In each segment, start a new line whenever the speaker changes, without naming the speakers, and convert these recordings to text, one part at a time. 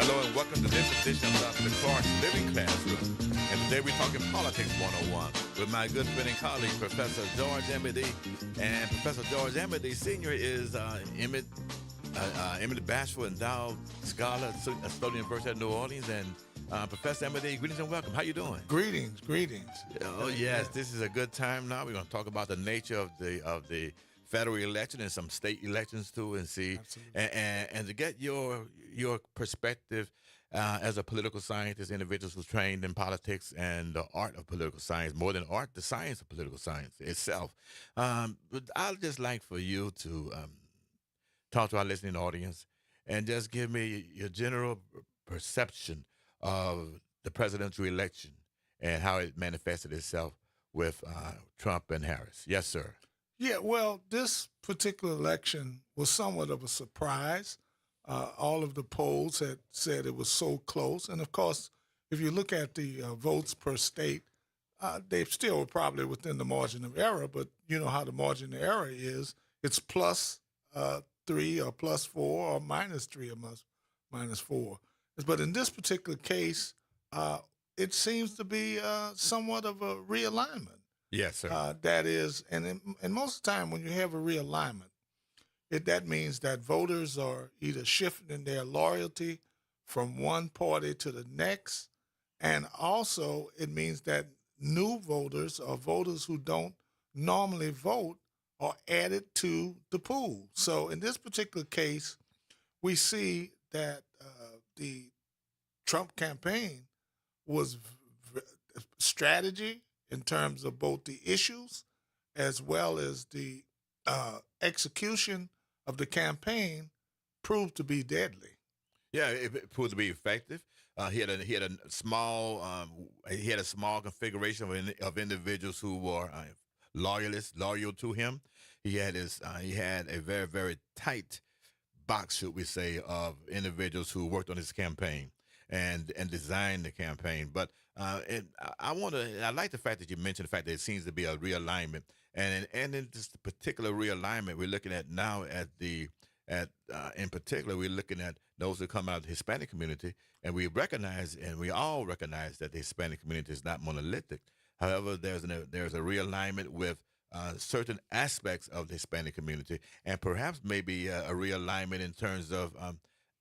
Hello and welcome to this edition of Dr. Clark's Living Classroom. And today we're talking Politics 101 with my good friend and colleague, Professor George Amity. And Professor George Amity Sr. is Emmett Bashford Endowed Scholar at Stone University of New Orleans. And Professor Amity, greetings and welcome. How you doing?
Greetings, greetings.
Oh, yes, this is a good time now. We're going to talk about the nature of the federal election and some state elections too, and see and to get your perspective as a political scientist, individuals who's trained in politics and the art of political science, more than art, the science of political science itself. But I'd just like for you to talk to our listening audience and just give me your general perception of the presidential election and how it manifested itself with Trump and Harris. Yes, sir.
Yeah, well, this particular election was somewhat of a surprise. All of the polls had said it was so close. And of course, if you look at the votes per state, they still were probably within the margin of error, but you know how the margin of error is. It's plus 3 or plus 4 or minus 3 or minus 4. But in this particular case, it seems to be somewhat of a realignment.
Yes, sir.
That is, and most of the time when you have a realignment, that means that voters are either shifting their loyalty from one party to the next, and also it means that new voters or voters who don't normally vote are added to the pool. So in this particular case, we see that the Trump campaign was strategy in terms of both the issues as well as the execution of the campaign proved to be deadly.
Yeah, it proved to be effective. He had a small configuration of individuals who were loyal to him. He had a very, very tight box, should we say, of individuals who worked on his campaign and designed the campaign. But I like the fact that you mentioned the fact that it seems to be a realignment, and in this particular realignment, we're looking at now in particular, we're looking at those who come out of the Hispanic community, and we all recognize that the Hispanic community is not monolithic. However, there's a realignment with certain aspects of the Hispanic community, and perhaps maybe a realignment in terms of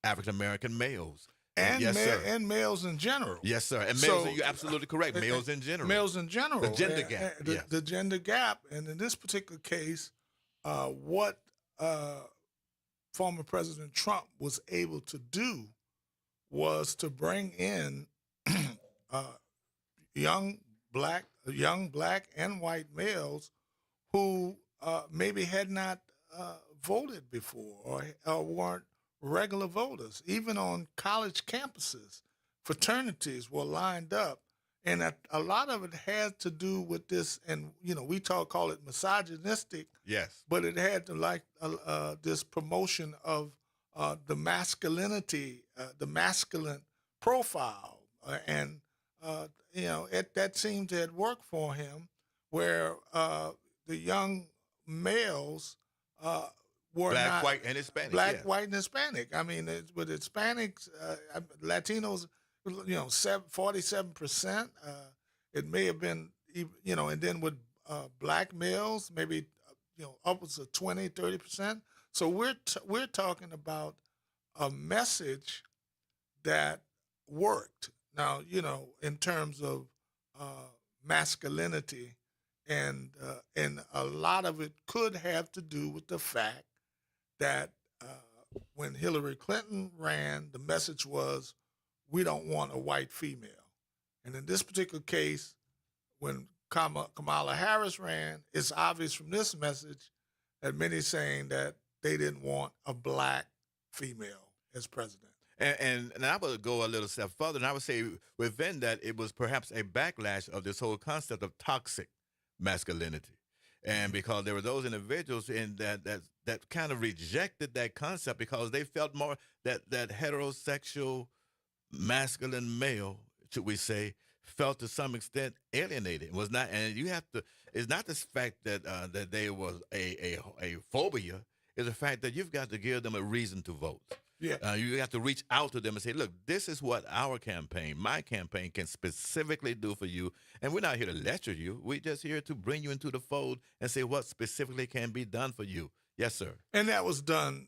African American males.
And,
yes, sir.
And males in general.
Yes, sir. And males, you're absolutely correct. Males in general.
Males in general.
The gender gap.
The gender gap. And in this particular case, what former President Trump was able to do was to bring in young black and white males who maybe had not voted before or weren't regular voters. Even on college campuses, fraternities were lined up, and a lot of it had to do with this. And we call it misogynistic.
Yes,
but it had to this promotion of the masculinity, the masculine profile, and that seemed to have worked for him, where the young males were
black, white, and Hispanic.
Black, white, and Hispanic. I mean, with Hispanics, Latinos, 47%. It may have been, and then with black males, maybe upwards of 20, 30%. So we're talking about a message that worked. Now, in terms of masculinity, and a lot of it could have to do with the fact that when Hillary Clinton ran, the message was, we don't want a white female. And in this particular case, when Kamala Harris ran, it's obvious from this message that many saying that they didn't want a black female as president.
And I would go a little step further, and I would say within that, it was perhaps a backlash of this whole concept of toxic masculinity. And because there were those individuals in that kind of rejected that concept because they felt more that heterosexual masculine male, should we say, felt to some extent alienated. It was not, and you have to. It's not the fact that that there was a phobia. It's the fact that you've got to give them a reason to vote.
Yeah.
You have to reach out to them and say, look, this is what our campaign, my campaign, can specifically do for you. And we're not here to lecture you. We're just here to bring you into the fold and say what specifically can be done for you. Yes, sir.
And that was done,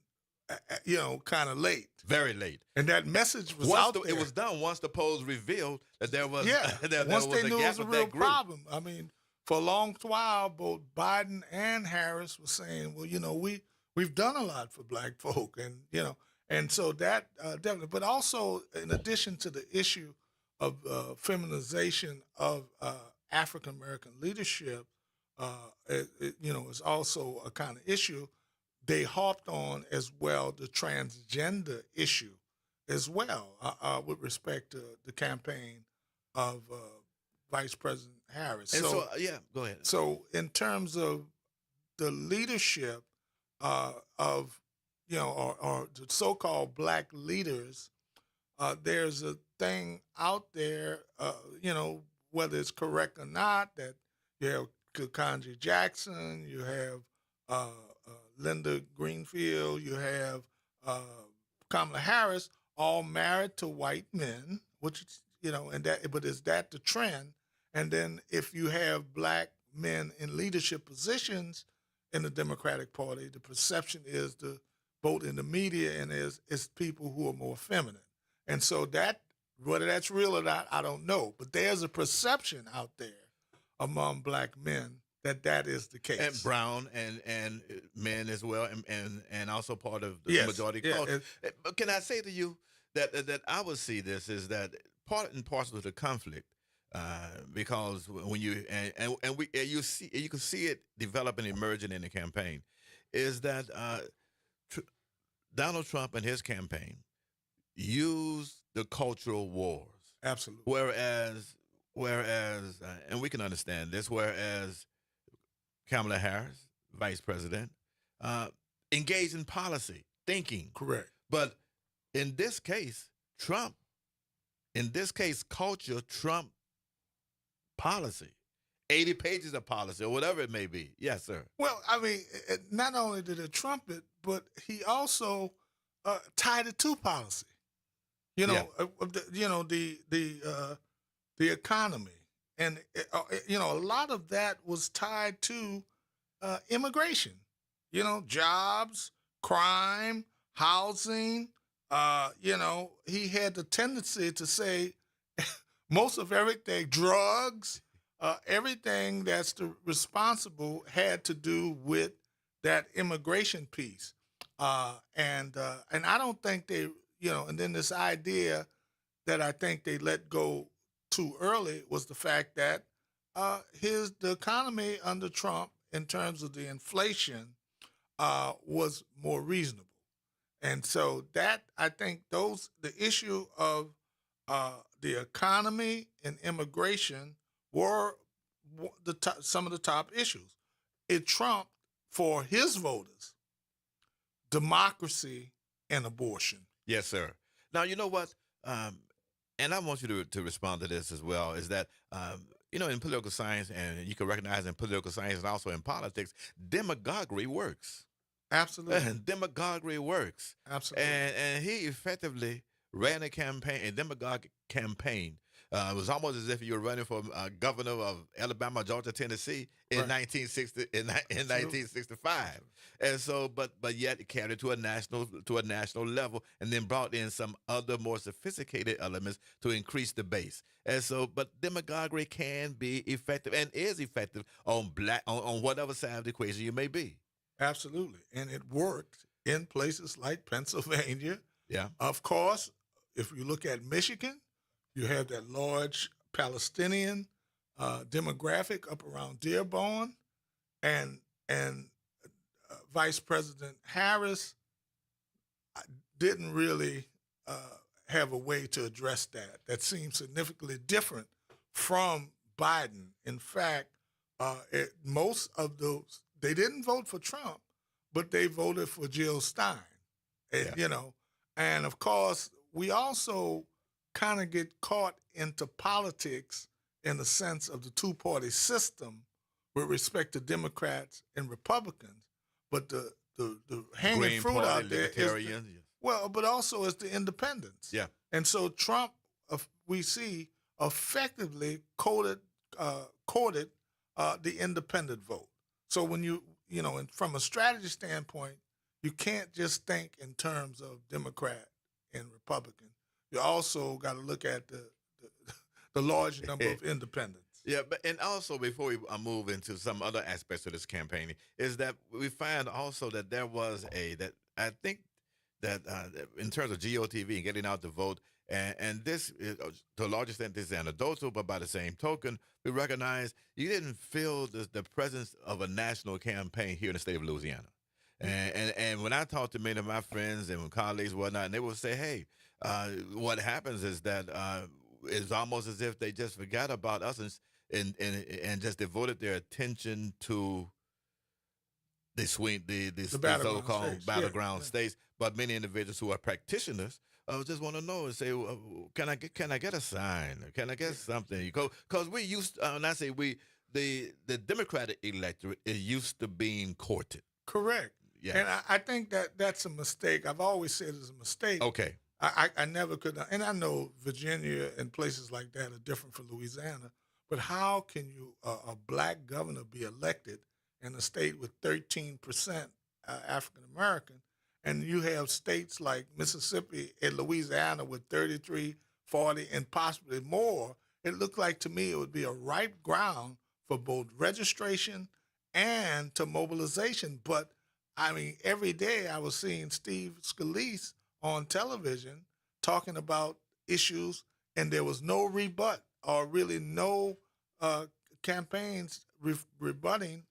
kind of late.
Very late.
And that message was
Once
out there.
it was done, once the polls revealed that there was,
Yeah.
there
Once
was
they
a
knew it
gap
was a
with
real
that group.
problem. I mean, for a long while, both Biden and Harris were saying, well, we've done a lot for black folk, and so that definitely. But also, in addition to the issue of feminization of African American leadership, is also a kind of issue. They harped on as well the transgender issue as well with respect to the campaign of Vice President Harris.
And so, yeah, go ahead.
So in terms of the leadership of, or the so-called black leaders, there's a thing out there, whether it's correct or not, that you have Ketanji Jackson, you have Linda Greenfield, you have Kamala Harris, all married to white men, which is, but is that the trend? And then if you have black men in leadership positions in the Democratic Party, the perception is both in the media and is people who are more feminine. And so that, whether that's real or not, I don't know. But there's a perception out there among black men that is the case.
And brown and men as well, and also part of the
Yes,
majority
yeah,
culture. But can I say to you that I would see this is that part and parcel of the conflict, because when you you can see it developing, emerging in the campaign, is that Donald Trump and his campaign used the cultural wars.
Absolutely.
Whereas, and we can understand this, whereas Kamala Harris, vice president, engaged in policy, thinking.
Correct.
But in this case, culture, Trump policy. 80 pages of policy or whatever it may be. Yes, sir.
Well, I mean, not only did it trump it, but he also tied it to policy. The economy, and a lot of that was tied to immigration. Jobs, crime, housing. He had the tendency to say most of everything, drugs. Everything that's responsible had to do with that immigration piece, and I don't think they, and then this idea that I think they let go too early was the fact that the economy under Trump, in terms of the inflation, was more reasonable, and so that I think the issue of the economy and immigration were some of the top issues. It trumped, for his voters, democracy and abortion.
Yes, sir. Now, you know what? And I want you to respond to this as well, is that, in political science, and you can recognize in political science and also in politics, demagoguery works.
Absolutely.
Demagoguery works.
Absolutely.
And he effectively ran a demagogue campaign. It was almost as if you were running for governor of Alabama, Georgia, Tennessee in
Right.
1960 in 1965, and so, but yet it carried it to a national level, and then brought in some other more sophisticated elements to increase the base. And so, but demagoguery can be effective and is effective on on whatever side of the equation you may be.
Absolutely. And it worked in places like Pennsylvania.
Yeah.
Of course, if you look at Michigan, you have that large Palestinian demographic up around Dearborn, and Vice President Harris didn't really have a way to address that. That seems significantly different from Biden. In fact, most of those, they didn't vote for Trump, but they voted for Jill Stein. And of course, we also kind of get caught into politics in the sense of the two-party system with respect to Democrats and Republicans. But the hanging
Green
fruit
Party,
out there is
Libertarians.
Well, but also as the independents.
Yeah.
And so Trump, we see, effectively courted the independent vote. So when and from a strategy standpoint, you can't just think in terms of Democrat and Republican. You also got to look at the large number of independents.
Yeah, but and also before we move into some other aspects of this campaign, is that we find also that there was that I think that in terms of GOTV and getting out the vote, and this is, to a large extent this is anecdotal, but by the same token, we recognize you didn't feel the presence of a national campaign here in the state of Louisiana. And when I talk to many of my friends and colleagues and whatnot, and they will say, hey, what happens is that it's almost as if they just forgot about us and just devoted their attention to the so-called
states.
battleground states. But many individuals who are practitioners just want to know and say, well, can I get a sign? Can I get something? Because we used, and I say we, the Democratic electorate is used to being courted.
Correct.
Yeah.
And I think that's a mistake. I've always said it's a mistake.
Okay.
I never could, and I know Virginia and places like that are different from Louisiana, but how can a black governor be elected in a state with 13% African American, and you have states like Mississippi and Louisiana with 33, 40, and possibly more? It looked like to me it would be a ripe ground for both registration and to mobilization. But I mean, every day I was seeing Steve Scalise on television talking about issues, and there was no rebut or really no campaigns rebutting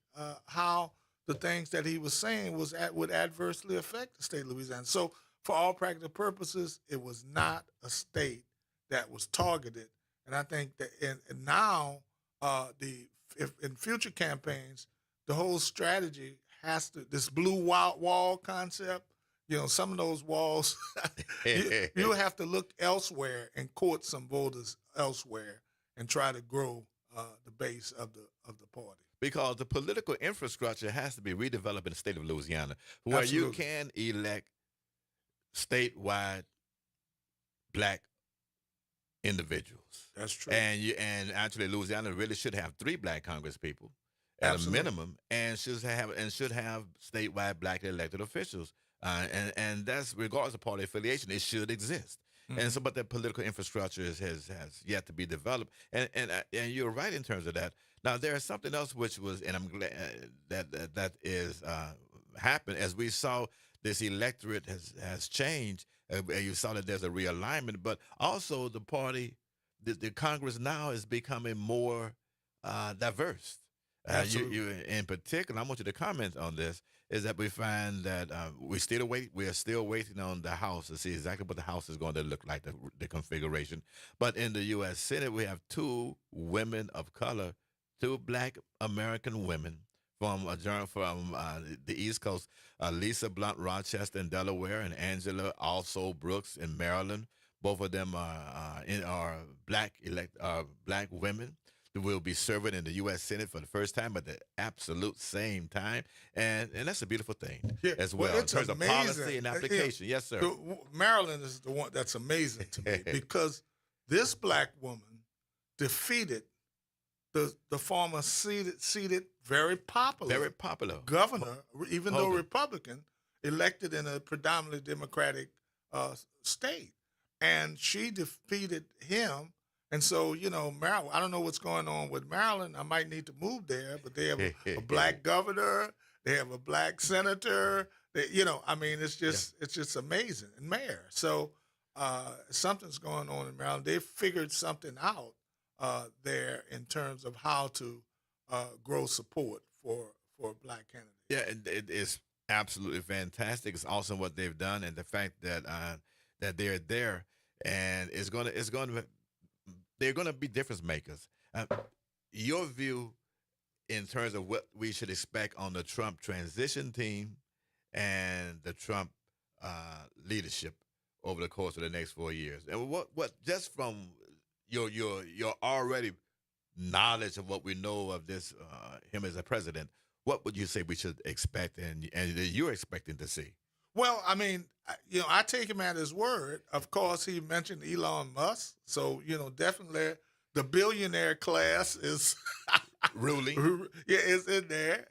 how the things that he was saying would adversely affect the state of Louisiana. So, for all practical purposes, it was not a state that was targeted. And I think that, and now if in future campaigns, the whole strategy has to, this blue wall concept. Some of those walls, you have to look elsewhere and court some voters elsewhere and try to grow the base of the party.
Because the political infrastructure has to be redeveloped in the state of Louisiana, where
Absolutely.
you can elect statewide black individuals.
That's true.
And actually Louisiana really should have 3 black Congress people at
Absolutely.
a minimum, and should have statewide black elected officials. And that's regardless of party affiliation, it should exist.
Mm-hmm.
And so, but the political infrastructure has yet to be developed. And you're right in terms of that. Now, there is something else which was, and I'm glad that is happened as we saw this electorate has changed. And you saw that there's a realignment, but also the party, the Congress now is becoming more diverse. You in particular, I want you to comment on this. Is that we find that we are still waiting on the House to see exactly what the House is going to look like, the configuration. But in the U.S. Senate, we have 2 women of color, 2 black American women from the East Coast, Lisa Blunt Rochester in Delaware, and Angela also Brooks in Maryland. Both of them are black women who will be serving in the U.S. Senate for the first time at the absolute same time. And that's a beautiful thing as well in terms
amazing.
of policy and application. Yes, sir.
Maryland is the one that's amazing to me because this black woman defeated the former seated very popular governor, even though Republican, elected in a predominantly Democratic state. And she defeated him. And so, Maryland, I don't know what's going on with Maryland. I might need to move there, but they have a black governor. They have a black senator. It's just amazing. And mayor. So something's going on in Maryland. They figured something out there in terms of how to grow support for black candidates.
Yeah, it is absolutely fantastic. It's awesome what they've done, and the fact that they're there, and they're going to be difference makers. Your view in terms of what we should expect on the Trump transition team and the Trump leadership over the course of the next 4 years, and what just from your already knowledge of what we know of this him as a president, what would you say we should expect and that you're expecting to see?
Well, I mean, I take him at his word. Of course, he mentioned Elon Musk, so definitely the billionaire class is
Ruling.
is in there.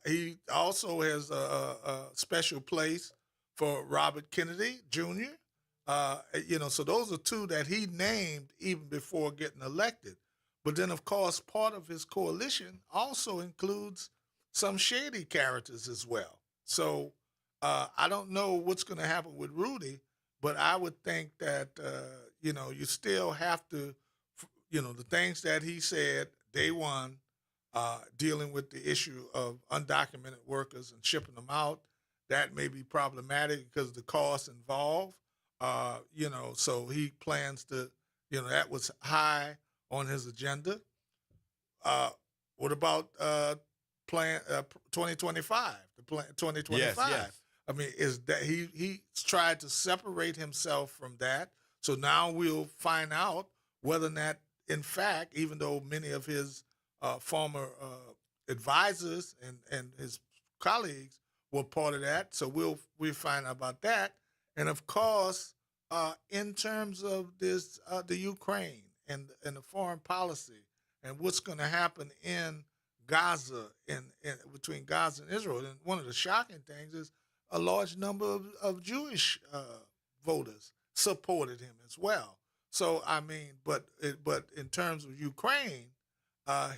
He also has a special place for Robert Kennedy Jr. So those are two that he named even before getting elected. But then, of course, part of his coalition also includes some shady characters as well. So I don't know what's going to happen with Rudy, but I would think that you still have to, the things that he said day one, dealing with the issue of undocumented workers and shipping them out, that may be problematic because of the costs involved. So he plans to, that was high on his agenda. Uh, what about plan 2025? The plan
Yes,
2025.
yes.
I mean, is that he's tried to separate himself from that? So now we'll find out whether or not, in fact, even though many of his former advisors and his colleagues were part of that, so we'll find out about that. And of course, in terms of this, the Ukraine and the foreign policy and what's going to happen in Gaza and between Gaza and Israel. And one of the shocking things is a large number of Jewish voters supported him as well. So I mean, but in terms of Ukraine,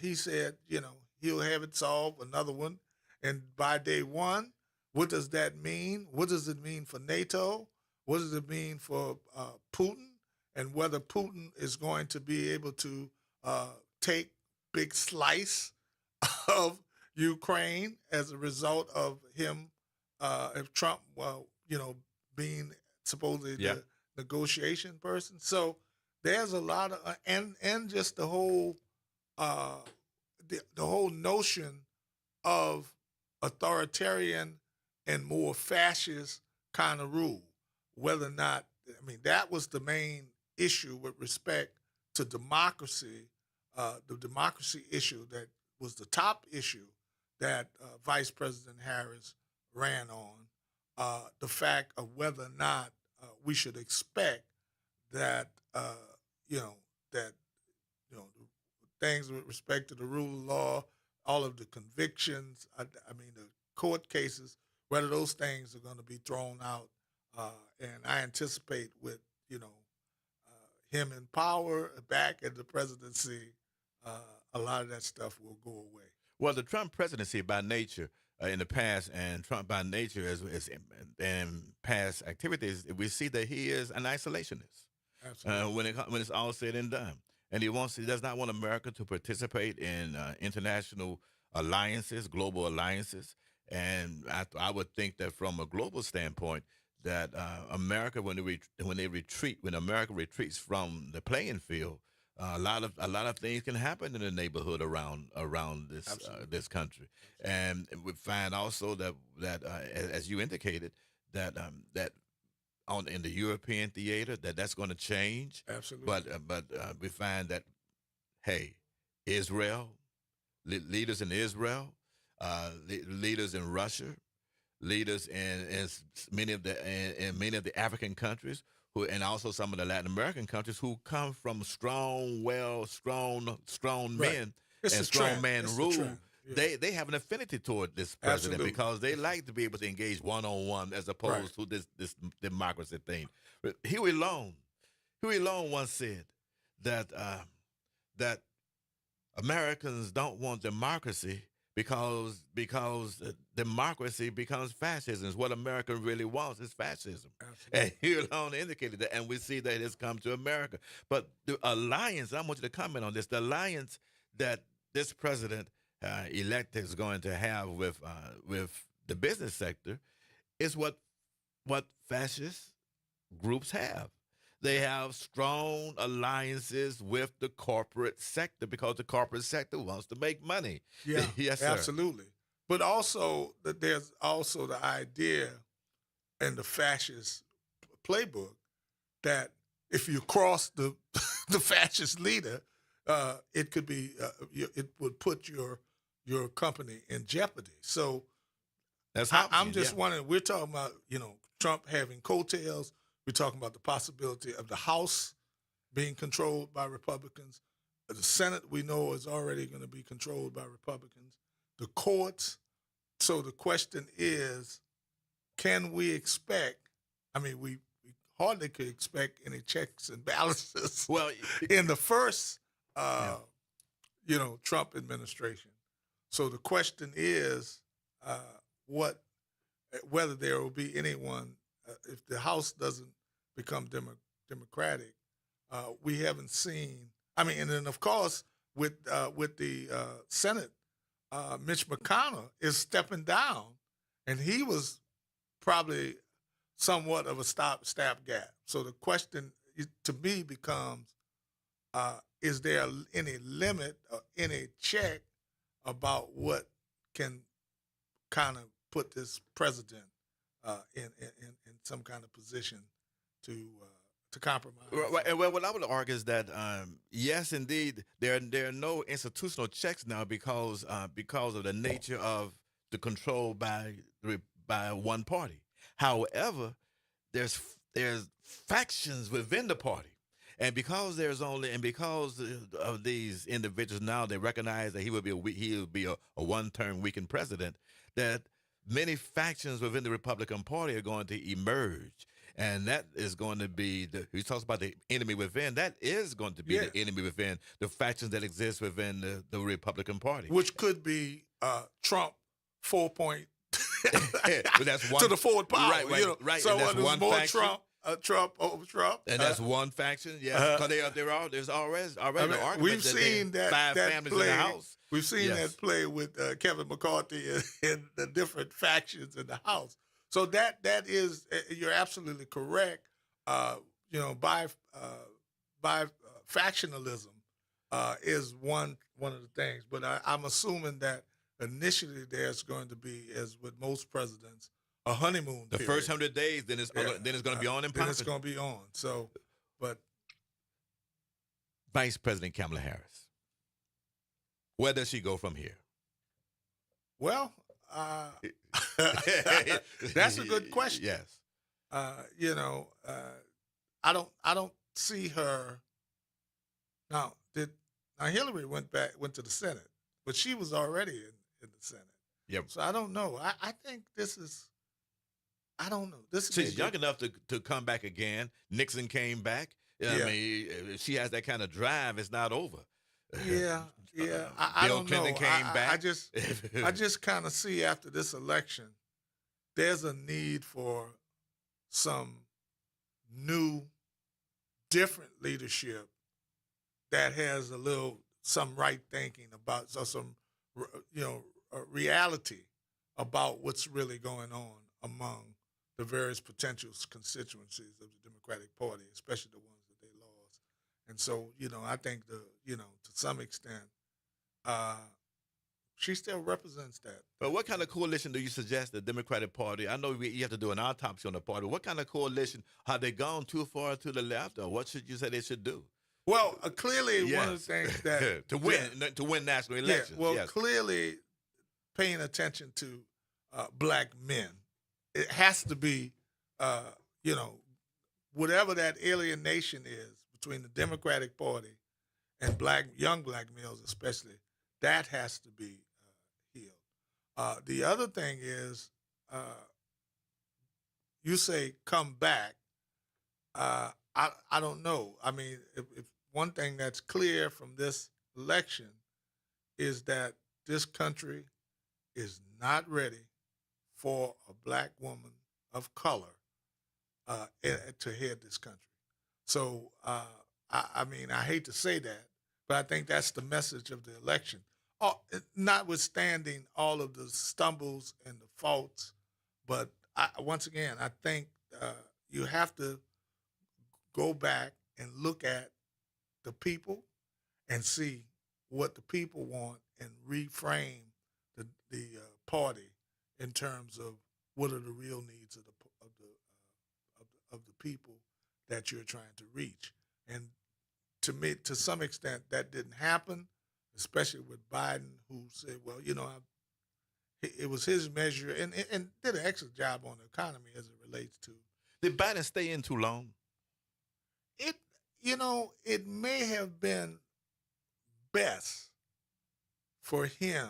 he said he'll have it solved, another one, and by day one. What does that mean? What does it mean for NATO? What does it mean for Putin? And whether Putin is going to be able to take big slice of Ukraine as a result of him, if Trump, being supposedly
Yeah.
the negotiation person. So there's a lot of and just the whole the whole notion of authoritarian and more fascist kind of rule. Whether or not, I mean, that was the main issue with respect to democracy, the democracy issue that was the top issue that Vice President Harris ran on. The fact of whether or not we should expect that, that, things with respect to the rule of law, all of the convictions, I mean, the court cases, whether those things are going to be thrown out. And I anticipate with, him in power back at the presidency, a lot of that stuff will go away.
Well, the Trump presidency by nature in the past, and Trump by nature as in past activities, we see that he is an isolationist.
Absolutely.
When it's all said and done, and he does not want America to participate in international alliances, global alliances, and I would think that from a global standpoint, that America, when America retreats from the playing field, a lot of things can happen in the neighborhood around this country, and we find also that as you indicated that on in the European theater that's going to change,
Absolutely.
but we find that hey, Israel, leaders in Israel, leaders in Russia, leaders in many of the African countries who, and also some of the Latin American countries who come from strong
Right.
men
It's
and
the
strong
trend.
man
It's the
rule.
trend. Yeah.
They have an affinity toward this president
Absolutely.
because they like to be able to engage one on one as opposed to this democracy thing. But Huey Long once said that that Americans don't want democracy because democracy becomes fascism. What America really wants is fascism.
Absolutely.
And Huey Long indicated that, and we see that it's come to America. But the alliance, I want you to comment on this, the alliance that this president elect is going to have with the business sector is what fascist groups have. They have strong alliances with the corporate sector because the corporate sector wants to make money.
Yeah,
Yes, sir.
absolutely. But also, there's also the idea in the fascist playbook that if you cross the the fascist leader, it could be it would put your company in jeopardy. So
That's
I'm
Hopkins,
just
yeah.
wondering. We're talking about Trump having coattails. We're talking about the possibility of the House being controlled by Republicans. The Senate we know is already going to be controlled by Republicans. The courts. So the question is, can we expect? I mean, we hardly could expect any checks and balances
Well,
in the first,
yeah.
Trump administration. So the question is, what whether there will be anyone if the House doesn't become Democratic. We haven't seen. I mean, and then of course with the Senate, Mitch McConnell is stepping down, and he was probably somewhat of a stopgap. So the question to me becomes: is there any limit or any check about what can kind of put this president in some kind of position to compromise?
Right. Well, what I would argue is that yes, indeed, there are no institutional checks now because of the nature of the control by one party. However, there's factions within the party, and because of these individuals now, they recognize that he will be a one-term weakened president. That many factions within the Republican Party are going to emerge. And that is going to be he talks about the enemy within. That is going to be the enemy within the factions that exist within the Republican Party,
which could be Trump 4.0
that's one
to the forward power.
Right.
So
and that's
there's
one
more
faction.
Trump over Trump,
and that's one faction. Yes, because there's already the argument
we've
that
seen
five
that
families
play.
in the House.
We've seen that play with Kevin McCarthy and the different factions in the House. So that is, you're absolutely correct. By factionalism is one of the things. But I'm assuming that initially there's going to be, as with most presidents, a honeymoon
The
period.
first 100 days, then it's going to be on and
Then
popping.
it's going to be on. So, but
Vice President Kamala Harris, where does she go from here?
Well, that's a good question.
Yes.
I don't see her now. Hillary went to the Senate, but she was already in the Senate.
Yep.
So I don't know. I think this is. I don't know.
She's young enough to come back again. Nixon came back. I mean, if she has that kind of drive, it's not over.
Yeah. I
Bill
don't
Clinton
know.
came back.
I just kind of see after this election, there's a need for some new, different leadership that has some right thinking about some reality about what's really going on among the various potential constituencies of the Democratic Party, especially the ones that they lost. And so, I think to some extent, she still represents that.
But what kind of coalition do you suggest the Democratic Party? I know you have to do an autopsy on the party. What kind of coalition? Have they gone too far to the left, or what should you say they should do?
Well, clearly one of the things that
to win national elections.
Clearly paying attention to black men. It has to be, whatever that alienation is between the Democratic Party and young black males especially, that has to be healed. The other thing is, you say come back. I don't know. I mean, if one thing that's clear from this election is that this country is not ready for a black woman of color to head this country. So, I mean, I hate to say that, but I think that's the message of the election. Notwithstanding all of the stumbles and the faults, but once again, I think you have to go back and look at the people and see what the people want and reframe the party in terms of what are the real needs of the people that you're trying to reach. And to me, to some extent, that didn't happen, especially with Biden, who said, "Well, it was his measure, and did an excellent job on the economy as it relates to
Did Biden stay in too long?
it. It may have been best for him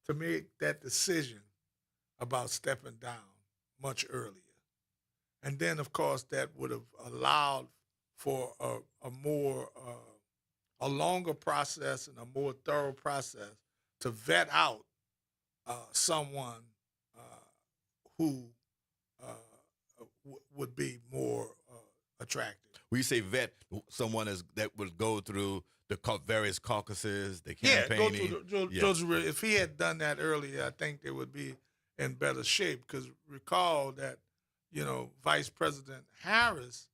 to make that decision about stepping down much earlier. And then, of course, that would have allowed for a longer process and a more thorough process to vet out someone who would be more attractive.
We say vet someone that would go through the various caucuses, the
Yeah, go
campaigning.
through those. If he had done that earlier, I think they would be in better shape. Because recall that Vice President Harris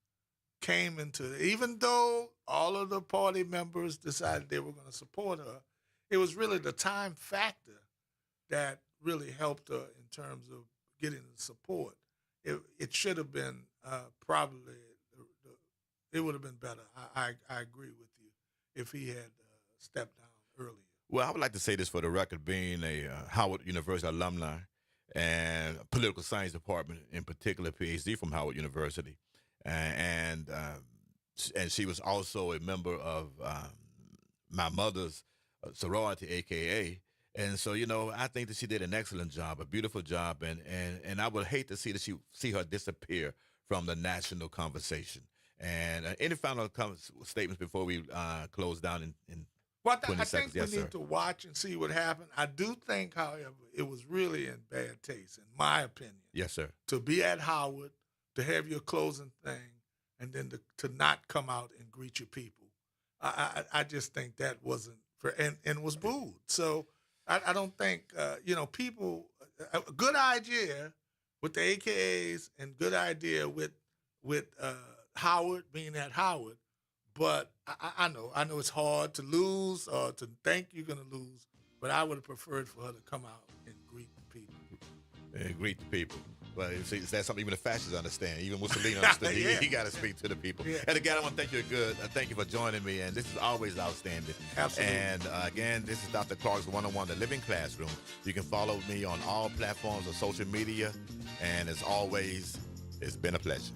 came into, even though all of the party members decided they were going to support her, it was really the time factor that really helped her in terms of getting the support. It should have been probably it would have been better. I agree with you if he had stepped down earlier.
Well, I would like to say this for the record, being a Howard University alumni and political science department, in particular, PhD from Howard University, and she was also a member of my mother's sorority, AKA. And so, I think that she did an excellent job, a beautiful job, and I would hate to see her disappear from the national conversation. And any final statements before we close down in
Well,
20
I
seconds?
think
Yes,
we need
sir.
to watch and see what happened. I do think, however, it was really in bad taste, in my opinion,
Yes, sir.
to be at Howard, to have your closing thing, and then to not come out and greet your people. I just think that wasn't for, and was booed. So I don't think people. A good idea with the AKAs and good idea with Howard being at Howard, but I know it's hard to lose or to think you're going to lose, but I would have preferred for her to come out and greet the people.
And greet the people. Well, see, that's something even the fascists understand. Even Mussolini understood.
Yeah.
He got to speak to the people.
Yeah.
And again, I want to thank you for joining me. And this is always outstanding.
Absolutely.
And again, this is Dr. Clark's One-on-One, The Living Classroom. You can follow me on all platforms of social media. And as always, it's been a pleasure.